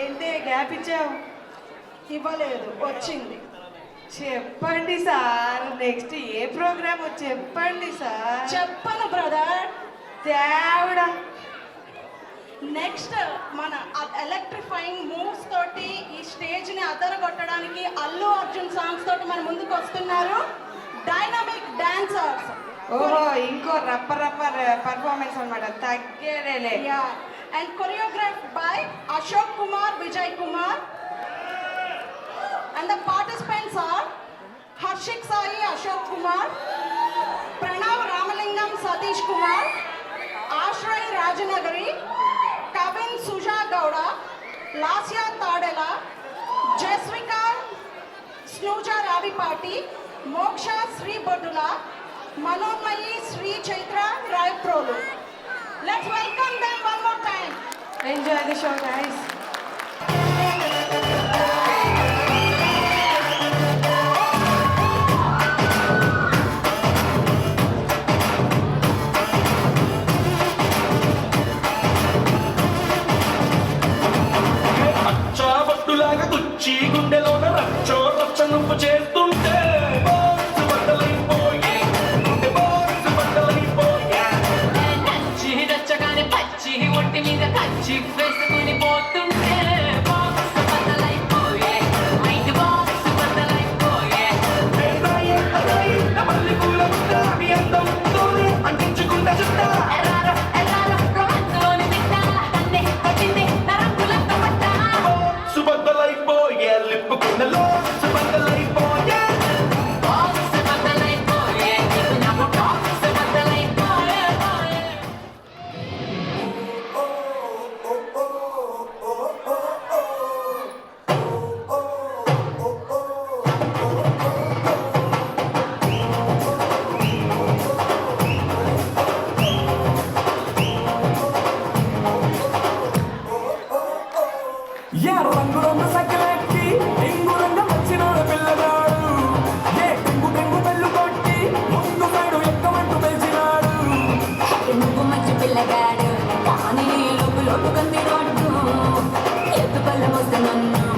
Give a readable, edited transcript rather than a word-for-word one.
ఏంటి గ్యాప్ ఇచ్చావు? ఇవ్వలేదు, వచ్చింది. చెప్పండి సార్, నెక్స్ట్ ఏ ప్రోగ్రామ్ చెప్పండి సార్. చెప్పను బ్రదర్. దేవుడా, నెక్స్ట్ మన ఎలక్ట్రిఫైయింగ్ మూవ్స్ తోటి ఈ స్టేజ్ ని అదరగొట్టడానికి అల్లు అర్జున్ సాంగ్స్ తోటి మన ముందుకు వస్తున్నారు డైనమిక్ డాన్సర్స్. ఓహో, ఇంకో రప్ప పర్ఫార్మెన్స్ అన్నమాట, తగ్గేదేలే. And choreograph by Ashok Kumar, Vijay Kumar. And the participants are Harshik Sai, Ashok Kumar, Pranav Ramalingam, Satish Kumar, Ashray Rajanagari, Kavin Suja Gowda, Lasya Tadela, Jasvika Snuja Ravipati, Moksha Sri Bodula, Manomayi Sri Chaitra Rai Prolu. Let's welcome them one more time. Enjoy the show, guys. కుచ్చి గుండెలోన రచ్చో రచ్చ నువ్వు చేస్తుంటే box బట్టలైపోయే, గుండె box బట్టలైపోయే. నచ్చి రచ్చగానే పచ్చి ఒంటి మీద కచ్చి వేసుకుని పోతుంటే బాక్స్ బట్టలైపోయే, మైండ్ బాక్స్ బట్టలైపోయే. మళ్ళీ పూల ముద్ద మీ అందంతోనే అంటించుకుంటా చుట్టా. ఎర్రారో ఎర్రారో రోమాన్స్లోని బిడ్డ తన్నే కొట్టింది నా రంగులతో పట్ట. సుబద్దలైపోయే లిప్పుకున్నలో సుబద్దలైపోయే. బాక్స్ బట్టలైపోయే, నీకు నాకు టాక్స్ బట్టలైపోయే. యా రంగు రంగు సకలెక్కి రింగు రంగు వచ్చినోడు పిల్లగాడు. ఏ టింగు టింగు బెల్లు కొట్టి ముందు సైడు ఎక్కమంటూ పెంచినాడు. నువ్వు మంచి పిల్లగాడు కానీ లోపు లోపు కంది రోడ్డు ఎత్తు పళ్ళ వస్తే నన్ను